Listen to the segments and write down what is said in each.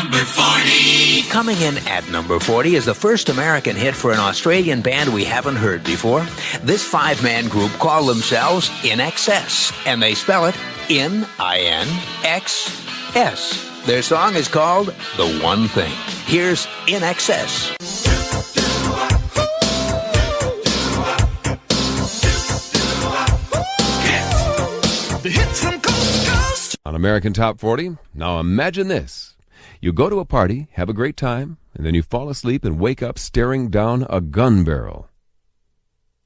number 40. Coming in at number 40 is the first American hit for an Australian band we haven't heard before. This five-man group call themselves INXS, and they spell it INXS. Their song is called The One Thing. Here's INXS. The hits from coast to coast. On American Top 40, now imagine this. You go to a party, have a great time, and then you fall asleep and wake up staring down a gun barrel.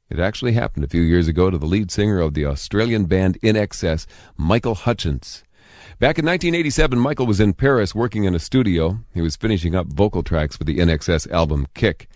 It actually happened a few years ago to the lead singer of the Australian band INXS, Michael Hutchence. Back in 1987, Michael was in Paris working in a studio. He was finishing up vocal tracks for the INXS album Kick.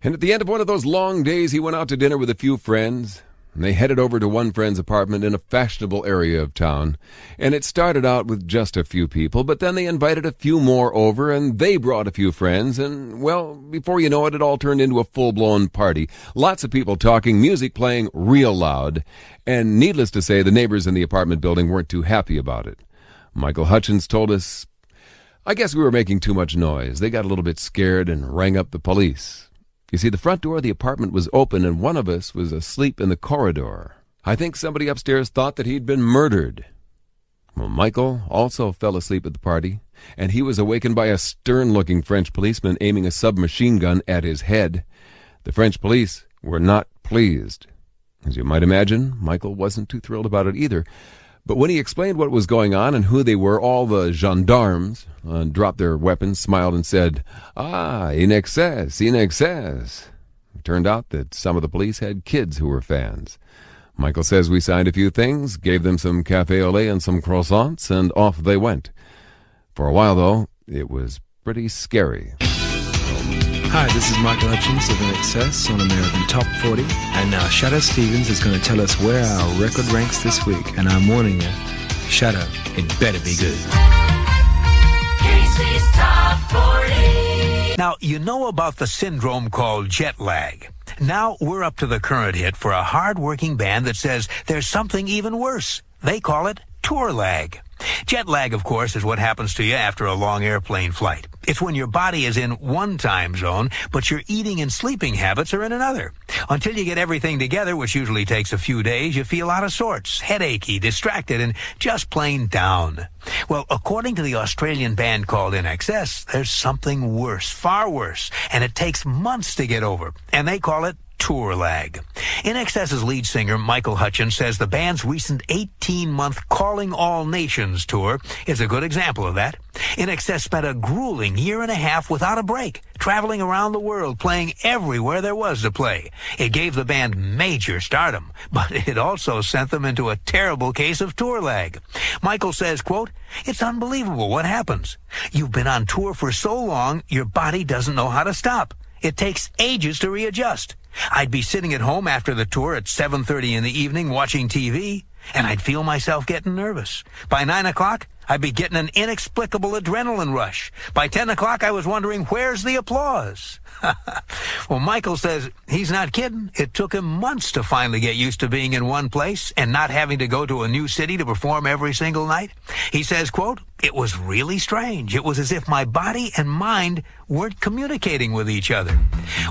And at the end of one of those long days, he went out to dinner with a few friends. They headed over to one friend's apartment in a fashionable area of town. And it started out with just a few people, but then they invited a few more over, and they brought a few friends, and, well, before you know it, it all turned into a full-blown party. Lots of people talking, music playing real loud, and needless to say, the neighbors in the apartment building weren't too happy about it. Michael Hutchence told us, "I guess we were making too much noise. They got a little bit scared and rang up the police. You see, the front door of the apartment was open, and one of us was asleep in the corridor. I think somebody upstairs thought that he'd been murdered." Well, Michael also fell asleep at the party, and he was awakened by a stern-looking French policeman aiming a submachine gun at his head. The French police were not pleased. As you might imagine, Michael wasn't too thrilled about it either. But when he explained what was going on and who they were, all the gendarmes dropped their weapons, smiled, and said, "Ah, INXS, INXS." It turned out that some of the police had kids who were fans. Michael says we signed a few things, gave them some café au lait and some croissants, and off they went. For a while, though, it was pretty scary. Hi, this is Michael Hutchence of INXS on American Top 40. And now Shadoe Stevens is going to tell us where our record ranks this week. And I'm warning you, Shadoe, it better be good. Casey's Top 40. Now, you know about the syndrome called jet lag. Now we're up to the current hit for a hard-working band that says there's something even worse. They call it tour lag. Jet lag, of course, is what happens to you after a long airplane flight. It's when your body is in one time zone, but your eating and sleeping habits are in another. Until you get everything together, which usually takes a few days, you feel out of sorts, headachy, distracted, and just plain down. Well, according to the Australian band called INXS, there's something worse, far worse, and it takes months to get over, and they call it tour lag. INXS's lead singer, Michael Hutchence, says the band's recent 18-month Calling All Nations tour is a good example of that. INXS spent a grueling year and a half without a break, traveling around the world, playing everywhere there was to play. It gave the band major stardom, but it also sent them into a terrible case of tour lag. Michael says, quote, "It's unbelievable what happens. You've been on tour for so long, your body doesn't know how to stop. It takes ages to readjust. I'd be sitting at home after the tour at 7:30 in the evening watching TV, and I'd feel myself getting nervous. By 9 o'clock, I'd be getting an inexplicable adrenaline rush. By 10 o'clock, I was wondering, where's the applause?" Well, Michael says he's not kidding. It took him months to finally get used to being in one place and not having to go to a new city to perform every single night. He says, quote, "It was really strange. It was as if my body and mind weren't communicating with each other."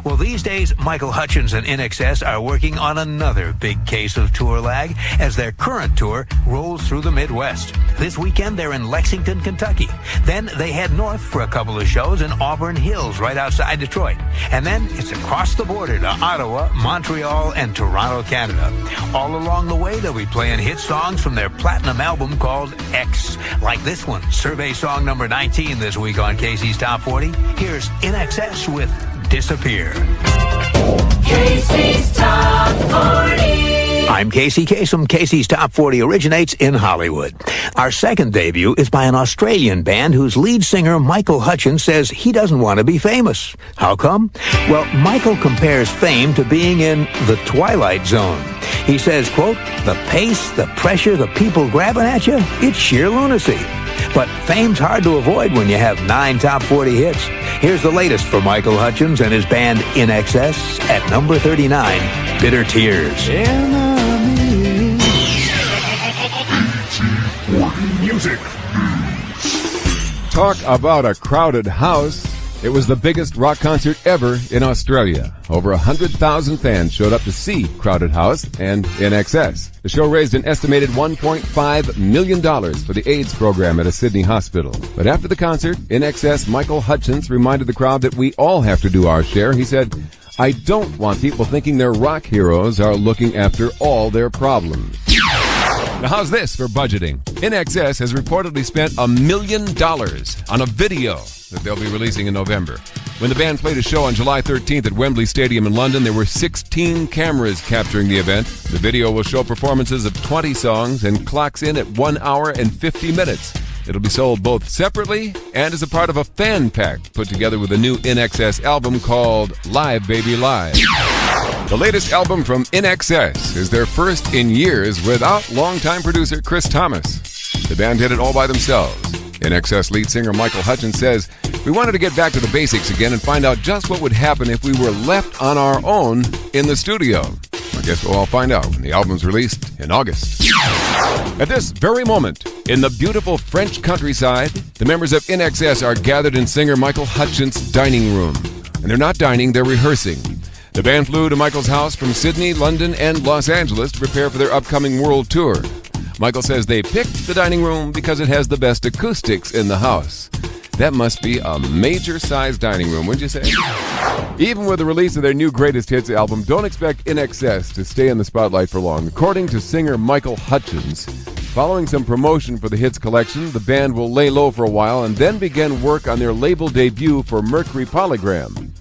Well, these days, Michael Hutchence and INXS are working on another big case of tour lag as their current tour rolls through the Midwest. This weekend, they're in Lexington, Kentucky. Then they head north for a couple of shows in Auburn Hills, right outside Detroit. And then it's across the border to Ottawa, Montreal, and Toronto, Canada. All along the way, they'll be playing hit songs from their platinum album called X, like this one, survey song number 19 this week on Casey's Top 40. Here's INXS with Disappear. Casey's Top 40. I'm Casey Kasem. Casey's Top 40 originates in Hollywood. Our second debut is by an Australian band whose lead singer, Michael Hutchence, says he doesn't want to be famous. How come? Well, Michael compares fame to being in the Twilight Zone. He says, quote, "The pace, the pressure, the people grabbing at you, it's sheer lunacy. But fame's hard to avoid when you have 9 top 40 hits. Here's the latest for Michael Hutchence and his band INXS at number 39, Bitter Tears. AT40 Music. Talk about a crowded house. It was the biggest rock concert ever in Australia. Over 100,000 fans showed up to see Crowded House and INXS. The show raised an estimated $1.5 million for the AIDS program at a Sydney hospital. But after the concert, INXS Michael Hutchence reminded the crowd that we all have to do our share. He said, "I don't want people thinking their rock heroes are looking after all their problems." Now how's this for budgeting? INXS has reportedly spent $1 million on a video that they'll be releasing in November. When the band played a show on July 13th at Wembley Stadium in London, there were 16 cameras capturing the event. The video will show performances of 20 songs and clocks in at 1 hour and 50 minutes. It'll be sold both separately and as a part of a fan pack put together with a new INXS album called Live Baby Live. The latest album from INXS is their first in years without longtime producer Chris Thomas. The band did it all by themselves. INXS lead singer Michael Hutchence says, "We wanted to get back to the basics again and find out just what would happen if we were left on our own in the studio." I guess we'll all find out when the album's released in August. At this very moment, in the beautiful French countryside, the members of INXS are gathered in singer Michael Hutchence's dining room. And they're not dining, they're rehearsing. The band flew to Michael's house from Sydney, London, and Los Angeles to prepare for their upcoming world tour. Michael says they picked the dining room because it has the best acoustics in the house. That must be a major-sized dining room, wouldn't you say? Even with the release of their new Greatest Hits album, don't expect INXS to stay in the spotlight for long. According to singer Michael Hutchence, following some promotion for the hits collection, the band will lay low for a while and then begin work on their label debut for Mercury Polygram.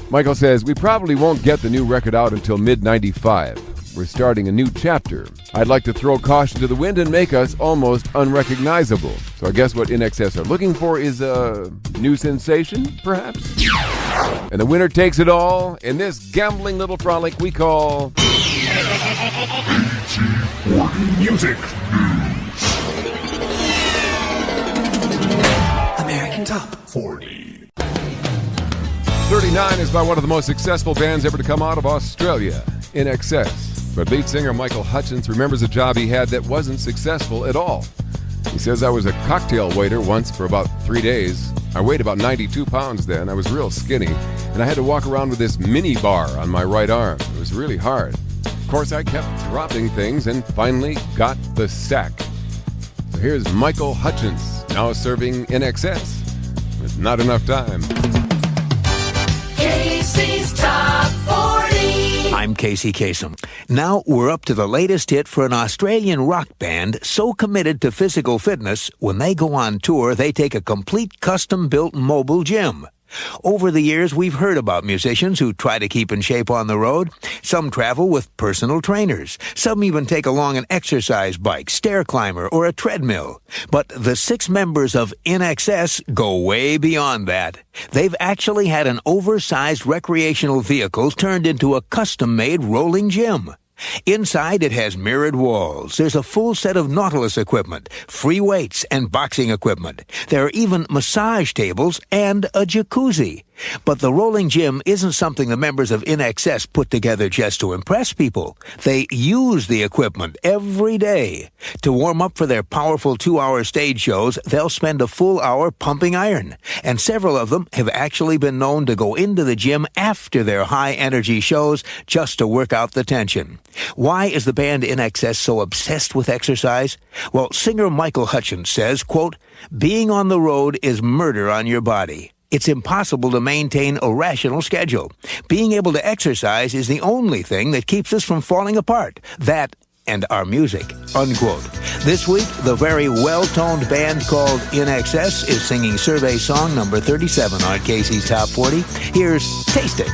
Michael says, "We probably won't get the new record out until mid-95. We're starting a new chapter. I'd like to throw caution to the wind and make us almost unrecognizable." So I guess what INXS are looking for is a new sensation, perhaps? And the winner takes it all in this gambling little frolic we call AT40 Music News. American Top 40. 39 is by one of the most successful bands ever to come out of Australia, INXS. But lead singer Michael Hutchence remembers a job he had that wasn't successful at all. He says, "I was a cocktail waiter once for about 3 days. I weighed about 92 pounds then. I was real skinny, and I had to walk around with this mini bar on my right arm. It was really hard. Of course, I kept dropping things and finally got the sack." So here's Michael Hutchence, now serving INXS with not enough time. Casey's Top 40. I'm Casey Kasem. Now we're up to the latest hit for an Australian rock band so committed to physical fitness, when they go on tour, they take a complete custom-built mobile gym. Over the years, we've heard about musicians who try to keep in shape on the road. Some travel with personal trainers. Some even take along an exercise bike, stair climber, or a treadmill. But the 6 members of INXS go way beyond that. They've actually had an oversized recreational vehicle turned into a custom-made rolling gym. Inside, it has mirrored walls. There's a full set of Nautilus equipment, free weights, and boxing equipment. There are even massage tables and a jacuzzi. But the rolling gym isn't something the members of INXS put together just to impress people. They use the equipment every day. To warm up for their powerful 2-hour stage shows, they'll spend a full hour pumping iron. And several of them have actually been known to go into the gym after their high-energy shows just to work out the tension. Why is the band INXS so obsessed with exercise? Well, singer Michael Hutchence says, quote, "Being on the road is murder on your body. It's impossible to maintain a rational schedule. Being able to exercise is the only thing that keeps us from falling apart. That and our music," unquote. This week, the very well-toned band called INXS is singing survey song number 37 on Casey's Top 40. Here's Taste It.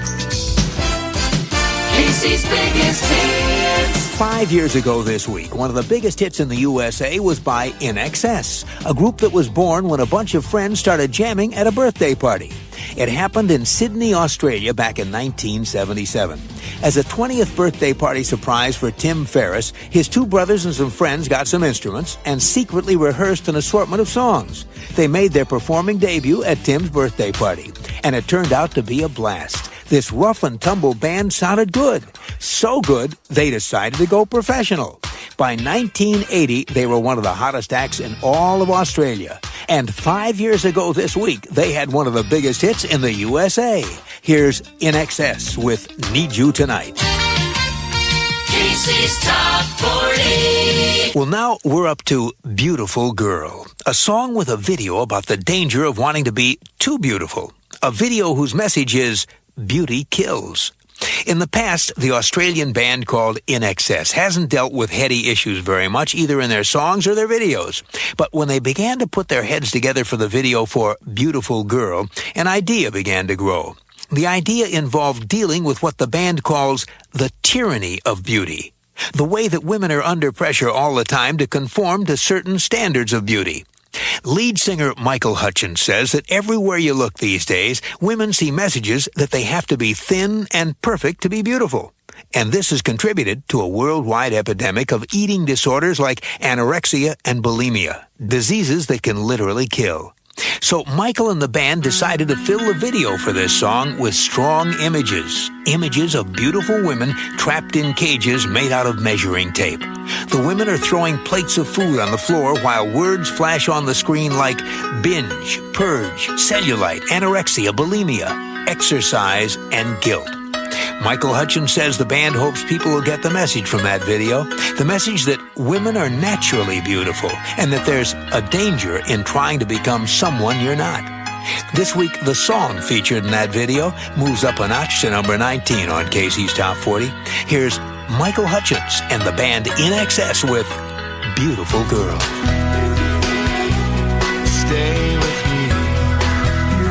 Casey's biggest hits. 5 years ago this week, one of the biggest hits in the USA was by INXS, a group that was born when a bunch of friends started jamming at a birthday party. It happened in Sydney, Australia back in 1977. As a 20th birthday party surprise for Tim Ferriss, his 2 brothers and some friends got some instruments and secretly rehearsed an assortment of songs. They made their performing debut at Tim's birthday party, and it turned out to be a blast. This rough and tumble band sounded good. So good, they decided to go professional. By 1980, they were one of the hottest acts in all of Australia. And 5 years ago this week, they had one of the biggest hits in the USA. Here's INXS with Need You Tonight. Casey's Top 40. Well, now we're up to Beautiful Girl, a song with a video about the danger of wanting to be too beautiful. A video whose message is, beauty kills. In the past, the Australian band called INXS hasn't dealt with heady issues very much, either in their songs or their videos. But when they began to put their heads together for the video for Beautiful Girl, an idea began to grow. The idea involved dealing with what the band calls the tyranny of beauty, the way that women are under pressure all the time to conform to certain standards of beauty. Lead singer Michael Hutchence says that everywhere you look these days, women see messages that they have to be thin and perfect to be beautiful. And this has contributed to a worldwide epidemic of eating disorders like anorexia and bulimia, diseases that can literally kill. So Michael and the band decided to fill the video for this song with strong images. Images of beautiful women trapped in cages made out of measuring tape. The women are throwing plates of food on the floor while words flash on the screen like binge, purge, cellulite, anorexia, bulimia, exercise, and guilt. Michael Hutchence says the band hopes people will get the message from that video, the message that women are naturally beautiful and that there's a danger in trying to become someone you're not. This week, the song featured in that video moves up a notch to number 19 on Casey's Top 40. Here's Michael Hutchence and the band INXS with Beautiful Girl. Stay with me,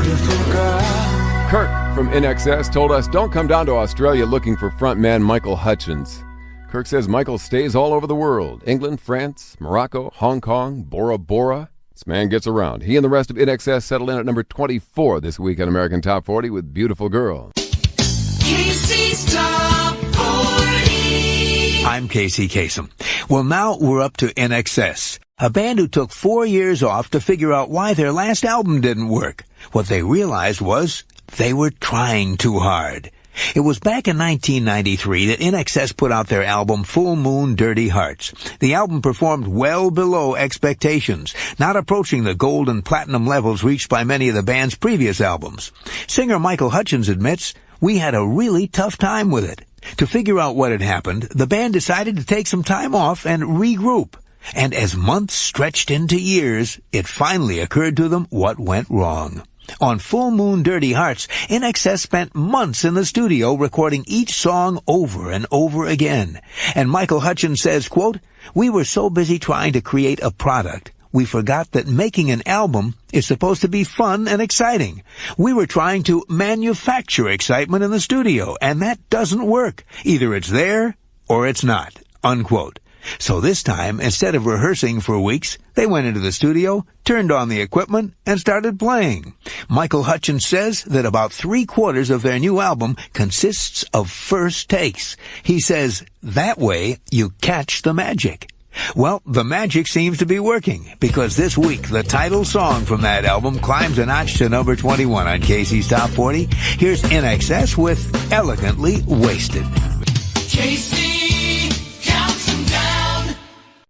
beautiful girl. Kirk from INXS told us don't come down to Australia looking for frontman Michael Hutchence. Kirk says Michael stays all over the world. England, France, Morocco, Hong Kong, Bora Bora. This man gets around. He and the rest of INXS settled in at number 24 this week on American Top 40 with Beautiful Girl. Casey's Top 40. I'm Casey Kasem. Well, now we're up to INXS, a band who took 4 years off to figure out why their last album didn't work. What they realized was they were trying too hard. It was back in 1993 that INXS put out their album Full Moon Dirty Hearts. The album performed well below expectations, not approaching the gold and platinum levels reached by many of the band's previous albums. Singer Michael Hutchence admits, "We had a really tough time with it." To figure out what had happened, the band decided to take some time off and regroup. And as months stretched into years, it finally occurred to them what went wrong. On Full Moon Dirty Hearts, INXS spent months in the studio recording each song over and over again. And Michael Hutchence says, quote, "We were so busy trying to create a product, we forgot that making an album is supposed to be fun and exciting. We were trying to manufacture excitement in the studio, and that doesn't work. Either it's there or it's not," unquote. So this time, instead of rehearsing for weeks, they went into the studio, turned on the equipment, and started playing. Michael Hutchence says that about 3/4 of their new album consists of first takes. He says, that way you catch the magic. Well, the magic seems to be working, because this week, the title song from that album climbs a notch to number 21 on Casey's Top 40. Here's INXS with Elegantly Wasted. Casey.